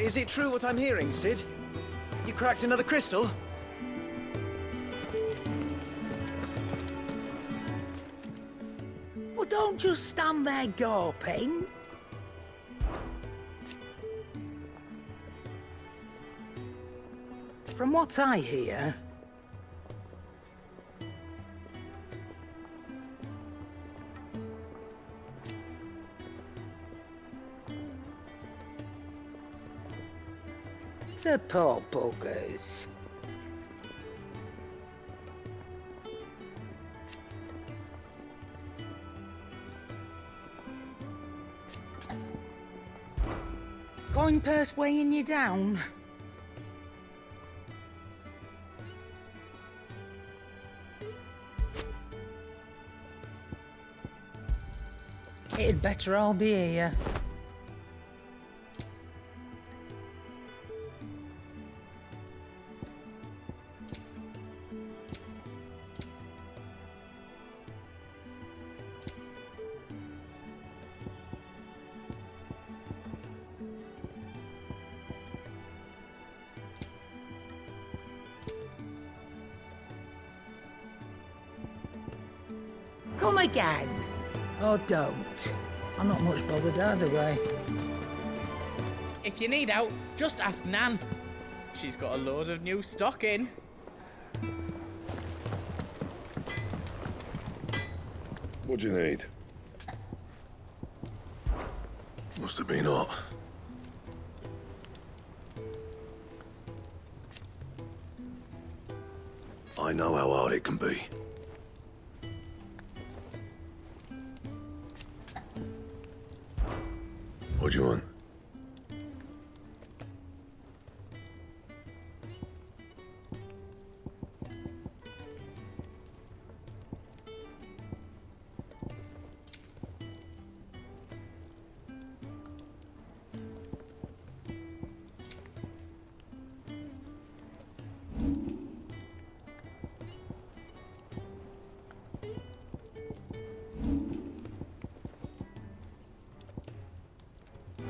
Is it true what I'm hearing, Sid? You cracked another crystal? Well, don't just stand there gawping. From what I hear, the poor buggers. Coin purse weighing you down? It'd better all be here. Come again. Or don't. I'm not much bothered either way. If you need out, just ask Nan. She's got a load of new stock in. What do you need? Must have been hot. I know how hard it can be. What do you want?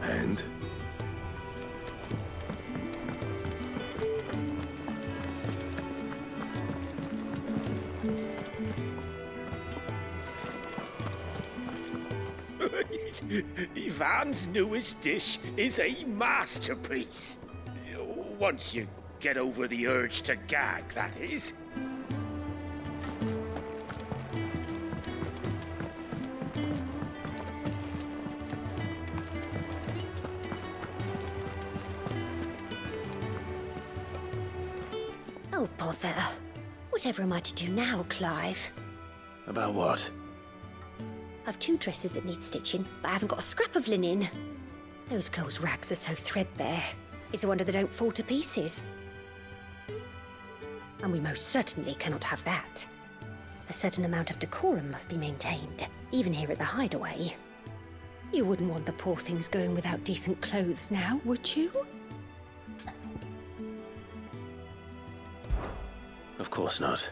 And? Ivan's newest dish is a masterpiece. Once you get over the urge to gag, that is. Oh, bother. Whatever am I to do now, Clive? About what? I've 2 dresses that need stitching, but I haven't got a scrap of linen. Those girls' rags are so threadbare. It's a wonder they don't fall to pieces. And we most certainly cannot have that. A certain amount of decorum must be maintained, even here at the Hideaway. You wouldn't want the poor things going without decent clothes now, would you? Of course not.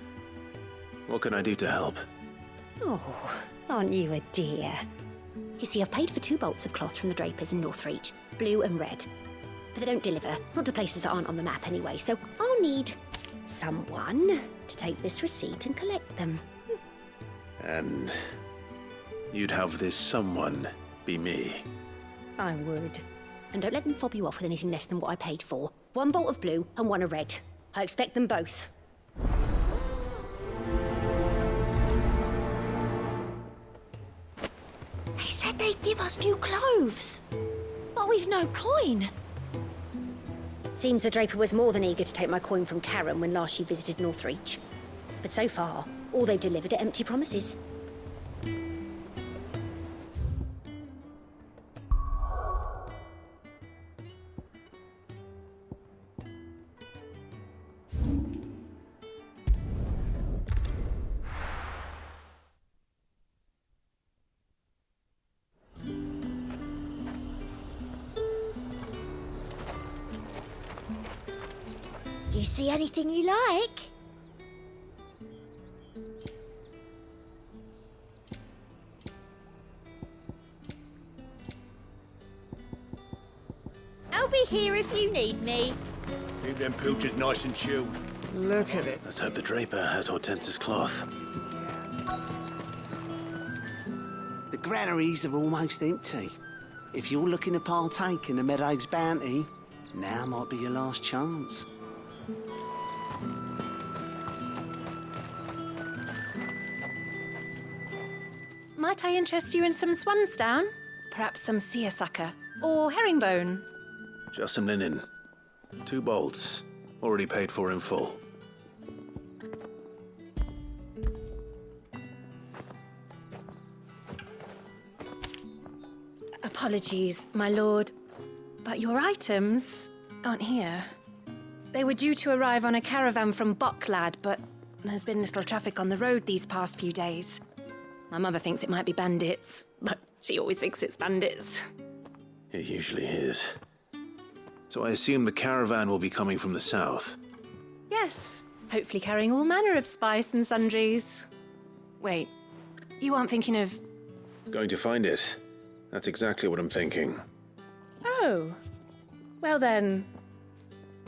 What can I do to help? Oh, aren't you a dear? You see, I've paid for 2 bolts of cloth from the drapers in Northreach, blue and red. But they don't deliver, not to places that aren't on the map anyway, so I'll need someone to take this receipt and collect them. And you'd have this someone be me. I would. And don't let them fob you off with anything less than what I paid for. 1 bolt of blue and 1 of red. I expect them both. They said they'd give us new clothes. But we've no coin. Seems the Draper was more than eager to take my coin from Karen when last she visited Northreach. But so far, all they've delivered are empty promises. Do you see anything you like? I'll be here if you need me. Keep them pilchards nice and chilled. Look at it. Let's hope the draper has Hortense's cloth. The granaries are almost empty. If you're looking to partake in the Meadow's bounty, now might be your last chance. Might I interest you in some swansdown? Perhaps some seersucker? Or herringbone? Just some linen. 2 bolts. Already paid for in full. Apologies, my lord, but your items aren't here. They were due to arrive on a caravan from Bocklad, but there's been little traffic on the road these past few days. My mother thinks it might be bandits, but she always thinks it's bandits. It usually is. So I assume the caravan will be coming from the south. Yes, hopefully carrying all manner of spice and sundries. Wait, you aren't thinking of... Going to find it. That's exactly what I'm thinking. Oh, well then,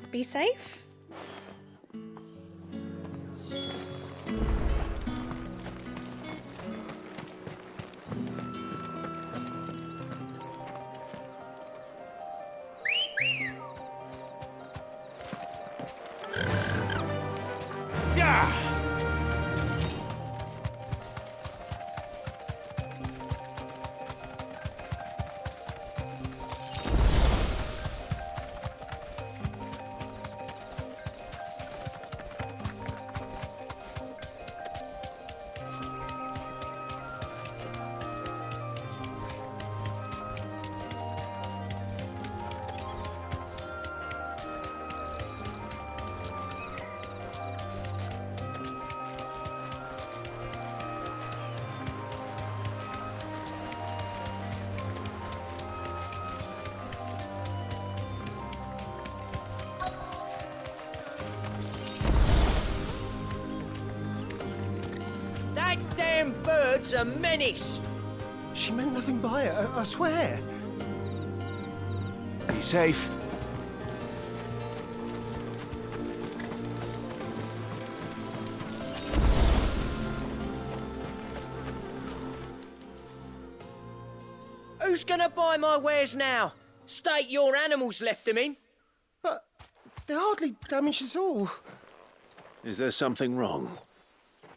be safe. That damn bird's a menace! She meant nothing by it, I swear. Be safe. Who's gonna buy my wares now? State your animals left them in. But they're hardly damaged at all. Is there something wrong?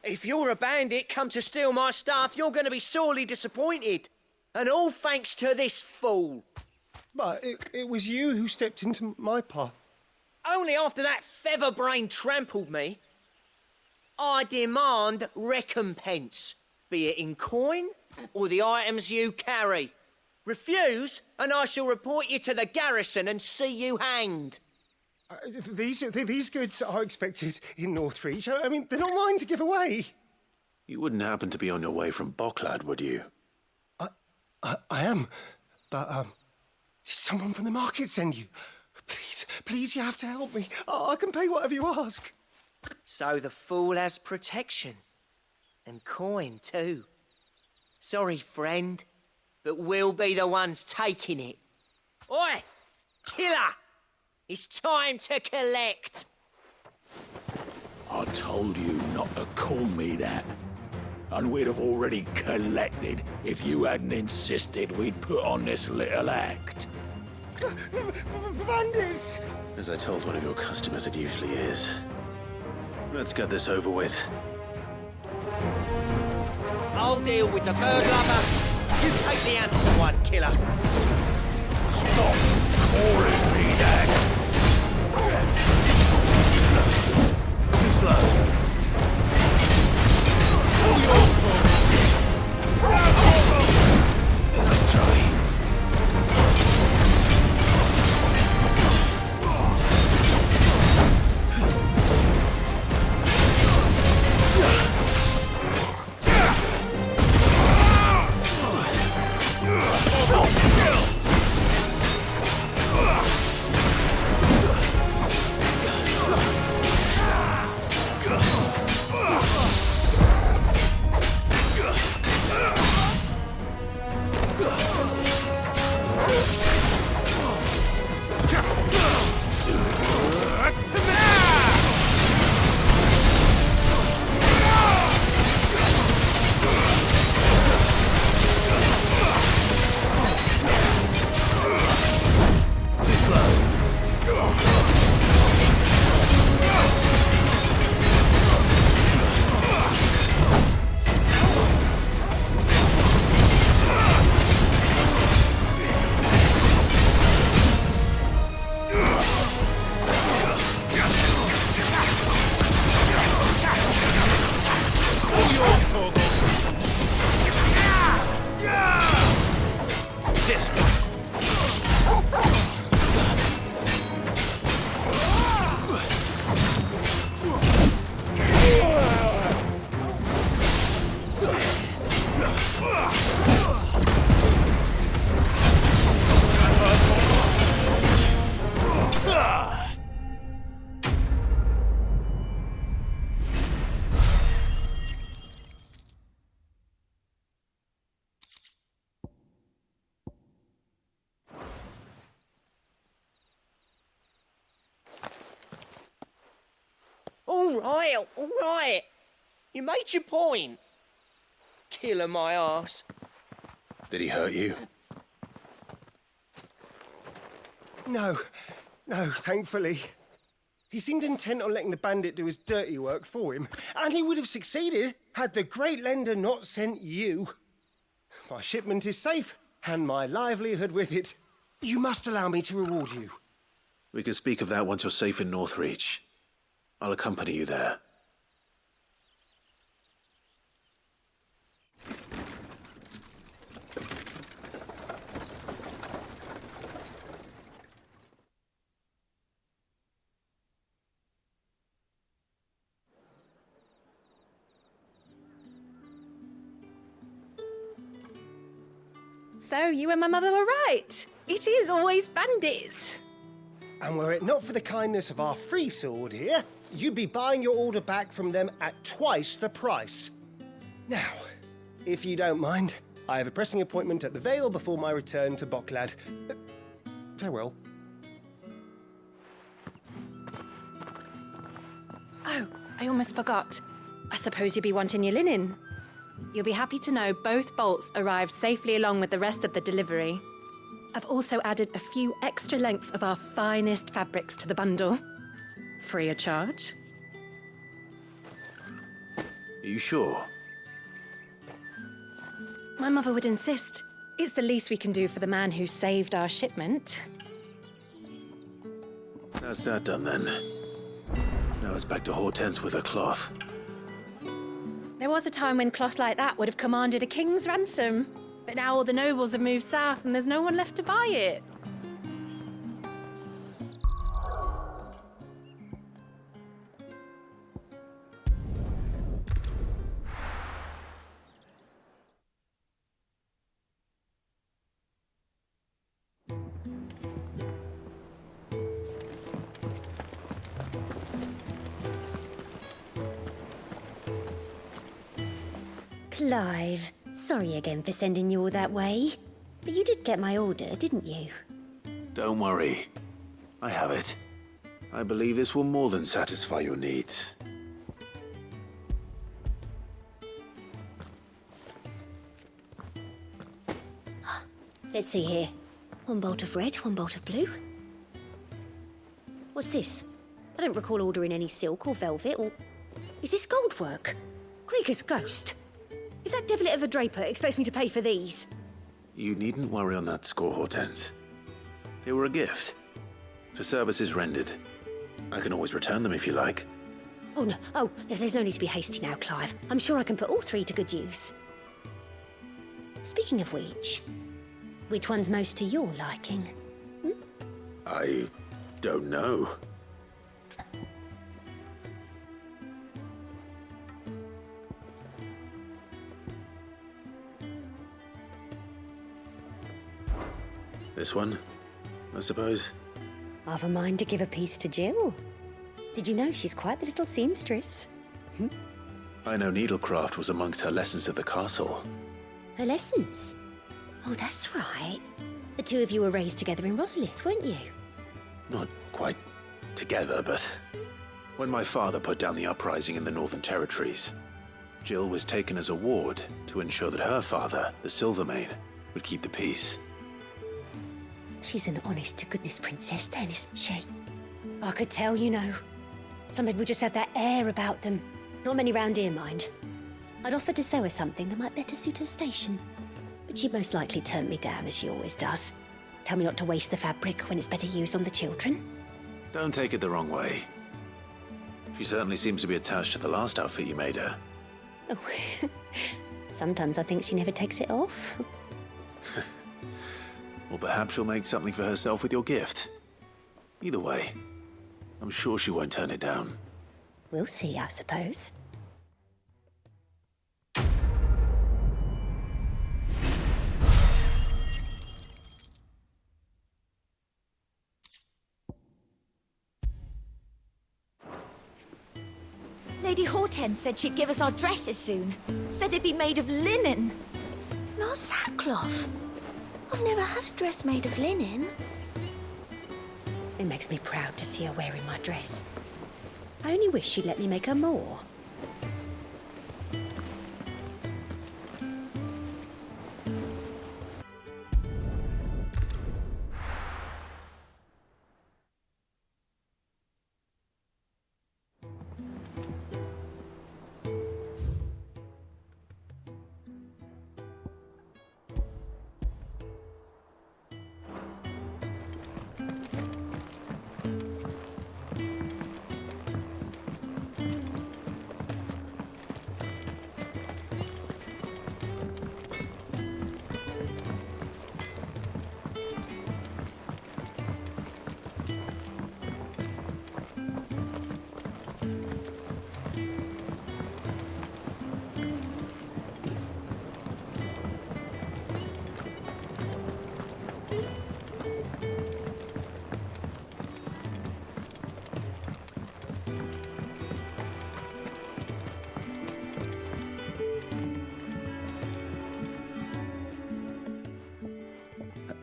If you're a bandit come to steal my stuff, you're gonna be sorely disappointed. And all thanks to this fool. But it was you who stepped into my path. Only after that feather-brain trampled me. I demand recompense, be it in coin or the items you carry. Refuse, and I shall report you to the garrison and see you hanged. These goods are expected in Northreach. I mean, they're not mine to give away. You wouldn't happen to be on your way from Bocklad, would you? I am, but did someone from the market send you? Please, you have to help me. I can pay whatever you ask. So the fool has protection. And coin, too. Sorry, friend, but we'll be the ones taking it. Oi! Killer! It's time to collect! I told you not to call me that. And we'd have already collected if you hadn't insisted we'd put on this little act. Bandits! As I told one of your customers, it usually is. Let's get this over with. I'll deal with the bird lover. You take the answer one, killer. Stop calling me that! Too slow. Let's try. All right. You made your point. Killing my ass. Did he hurt you? No, thankfully. He seemed intent on letting the bandit do his dirty work for him, and he would have succeeded had the Great Lender not sent you. My shipment is safe, and my livelihood with it. You must allow me to reward you. We can speak of that once you're safe in Northreach. I'll accompany you there. So, you and my mother were right. It is always bandits. And were it not for the kindness of our free sword here, you'd be buying your order back from them at twice the price. Now, if you don't mind, I have a pressing appointment at the Vale before my return to Boklad. Farewell. Oh, I almost forgot. I suppose you'll be wanting your linen. You'll be happy to know both bolts arrived safely along with the rest of the delivery. I've also added a few extra lengths of our finest fabrics to the bundle. Free of charge. Are you sure? My mother would insist. It's the least we can do for the man who saved our shipment. That's that done then. Now it's back to Hortense with her cloth. There was a time when cloth like that would have commanded a king's ransom. But now all the nobles have moved south and there's no one left to buy it. Clive, sorry again for sending you all that way. But you did get my order, didn't you? Don't worry. I have it. I believe this will more than satisfy your needs. Let's see here. One bolt of red, one bolt of blue. What's this? I don't recall ordering any silk or velvet or... Is this gold work? Krieger's ghost. If that devil of a draper expects me to pay for these... You needn't worry on that score, Hortense. They were a gift. For services rendered. I can always return them if you like. Oh, no. Oh, there's no need to be hasty now, Clive. I'm sure I can put all three to good use. Speaking of which one's most to your liking? I don't know. This one, I suppose. I've a mind to give a piece to Jill. Did you know she's quite the little seamstress? I know needlecraft was amongst her lessons at the castle. Her lessons? Oh, that's right. The two of you were raised together in Rosalith, weren't you? Not quite together, but when my father put down the uprising in the Northern Territories, Jill was taken as a ward to ensure that her father, the Silvermane, would keep the peace. She's an honest-to-goodness princess then, isn't she? I could tell, you know. Some people just have that air about them. Not many round here, mind. I'd offered to sew her something that might better suit her station. But she'd most likely turn me down, as she always does. Tell me not to waste the fabric when it's better used on the children. Don't take it the wrong way. She certainly seems to be attached to the last outfit you made her. Oh, sometimes I think she never takes it off. Or perhaps she'll make something for herself with your gift. Either way, I'm sure she won't turn it down. We'll see, I suppose. Lady Hortense said she'd give us our dresses soon. Said they'd be made of linen. Not sackcloth. I've never had a dress made of linen. It makes me proud to see her wearing my dress. I only wish she'd let me make her more.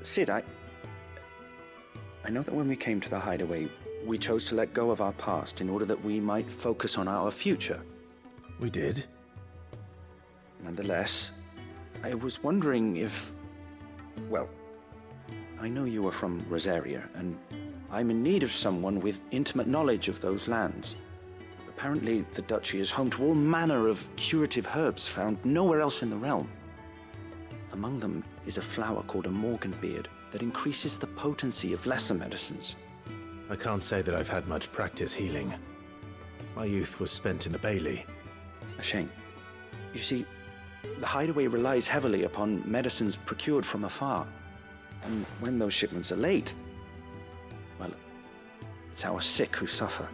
Sid, I know that when we came to the hideaway, we chose to let go of our past in order that we might focus on our future. We did. Nonetheless, I was wondering if... Well, I know you are from Rosaria, and I'm in need of someone with intimate knowledge of those lands. Apparently, the duchy is home to all manner of curative herbs found nowhere else in the realm. Among them is a flower called a morganbeard that increases the potency of lesser medicines. I can't say that I've had much practice healing. My youth was spent in the Bailey. A shame. You see, the hideaway relies heavily upon medicines procured from afar. And when those shipments are late, well, it's our sick who suffer.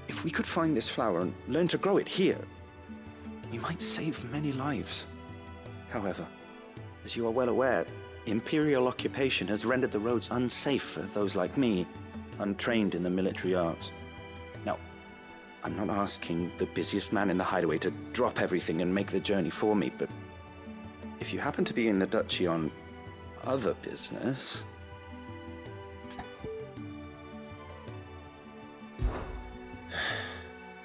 If we could find this flower and learn to grow it here, we might save many lives. However, as you are well aware, Imperial occupation has rendered the roads unsafe for those like me, untrained in the military arts. Now, I'm not asking the busiest man in the hideaway to drop everything and make the journey for me, but if you happen to be in the duchy on other business...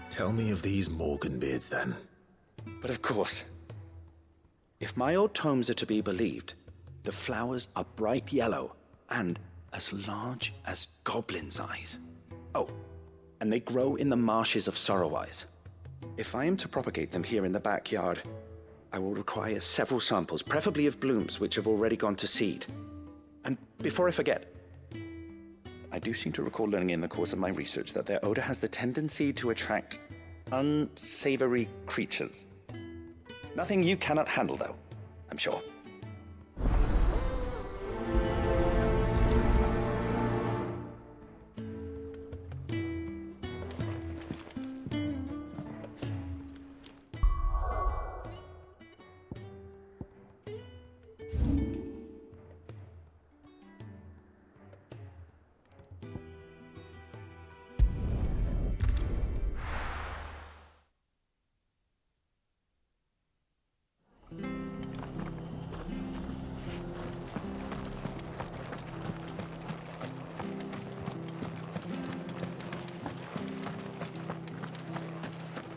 Tell me of these morganbeards, then. But of course. If my old tomes are to be believed, the flowers are bright yellow and as large as goblins' eyes. Oh, and they grow in the marshes of Sorrowise. If I am to propagate them here in the backyard, I will require several samples, preferably of blooms which have already gone to seed. And before I forget, I do seem to recall learning in the course of my research that their odor has the tendency to attract unsavory creatures. Nothing you cannot handle, though, I'm sure.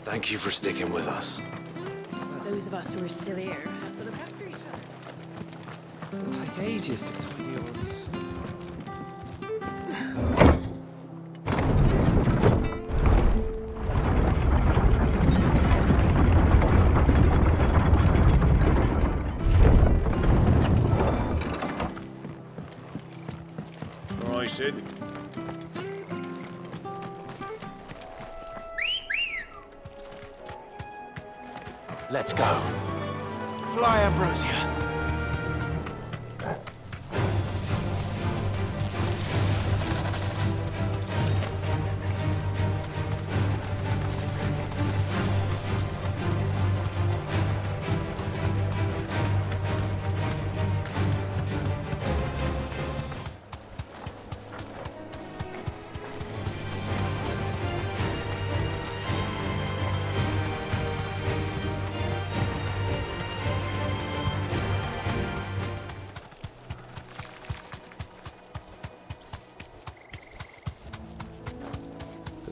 Thank you for sticking with us. Those of us who are still here have to look after each other. It'll take ages to tidy all this stuff. All right, Sid. Let's go. Fly, Ambrosia.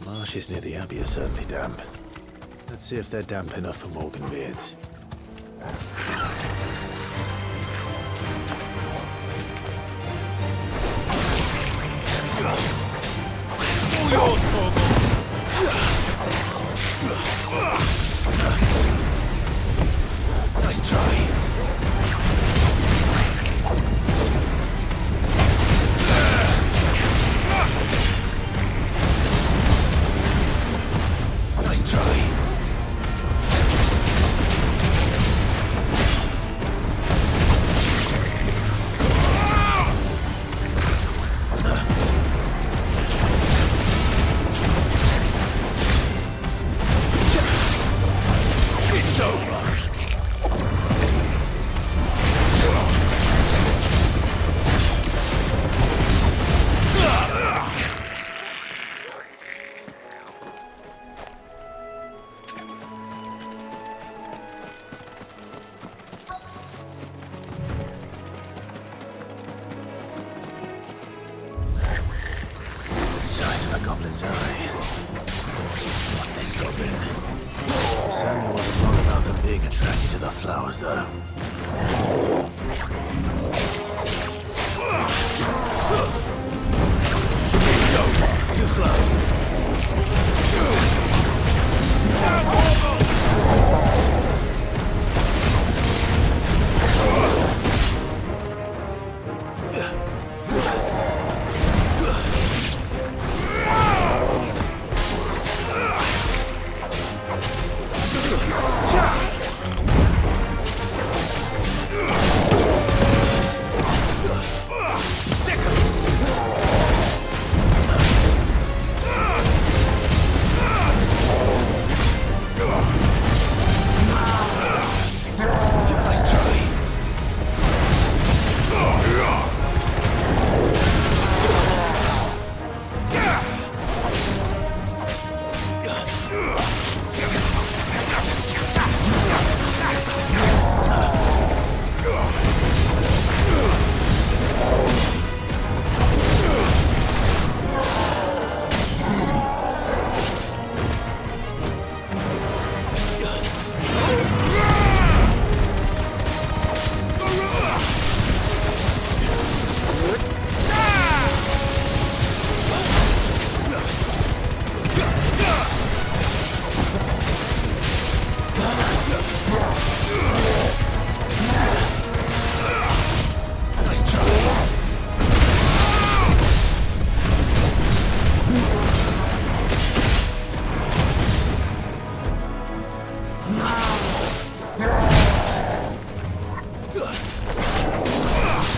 The marshes near the Abbey are certainly damp. Let's see if they're damp enough for Morgan beards. All yours, Torgal! Nice try. Nice try. It's over. Size of a goblin's eye. What this goblin? Samuel wasn't wrong about them being attracted to the flowers, though. It's over. Too slow.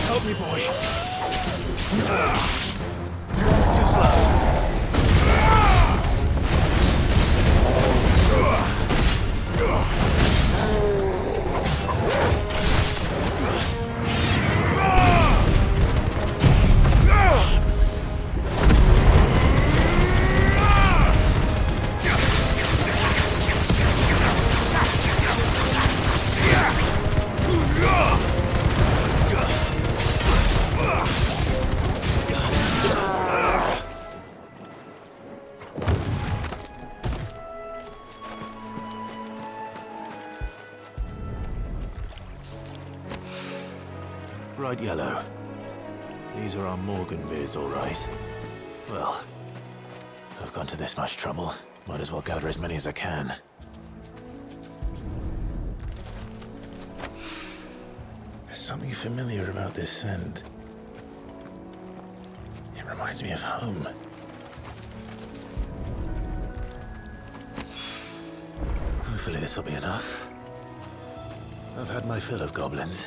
Help me, boy. Too slow. Bright yellow. These are our Morgan beards, all right. Well, I've gone to this much trouble. Might as well gather as many as I can. There's something familiar about this scent. It reminds me of home. Hopefully this will be enough. I've had my fill of goblins.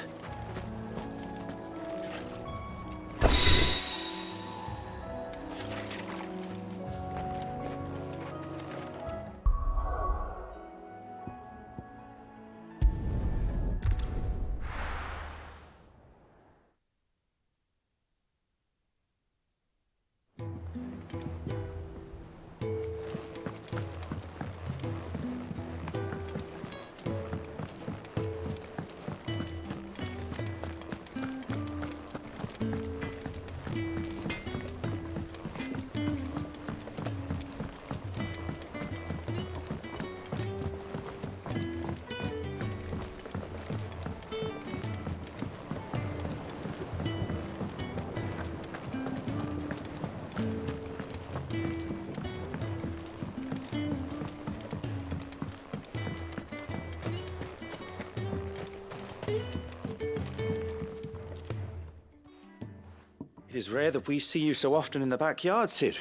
'Tis rare that we see you so often in the backyard, Cid.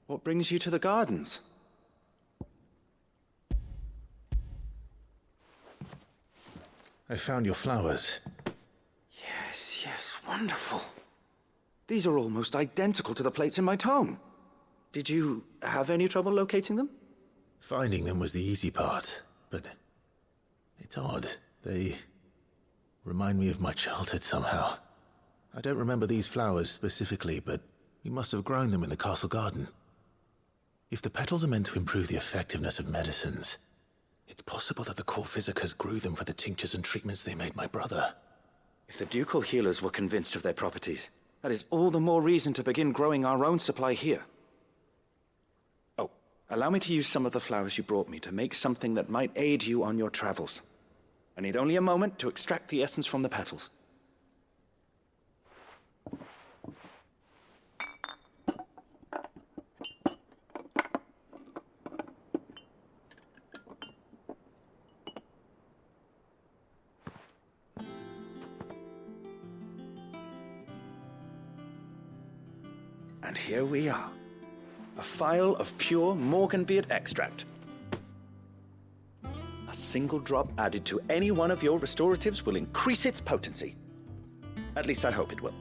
What brings you to the gardens? I found your flowers. Yes, wonderful. These are almost identical to the plates in my tome. Did you have any trouble locating them? Finding them was the easy part, but it's odd. They remind me of my childhood somehow. I don't remember these flowers specifically, but we must have grown them in the castle garden. If the petals are meant to improve the effectiveness of medicines, it's possible that the court physicers grew them for the tinctures and treatments they made my brother. If the ducal healers were convinced of their properties, that is all the more reason to begin growing our own supply here. Oh, allow me to use some of the flowers you brought me to make something that might aid you on your travels. I need only a moment to extract the essence from the petals. And here we are. A phial of pure Morganbeard extract. A single drop added to any one of your restoratives will increase its potency. At least I hope it will.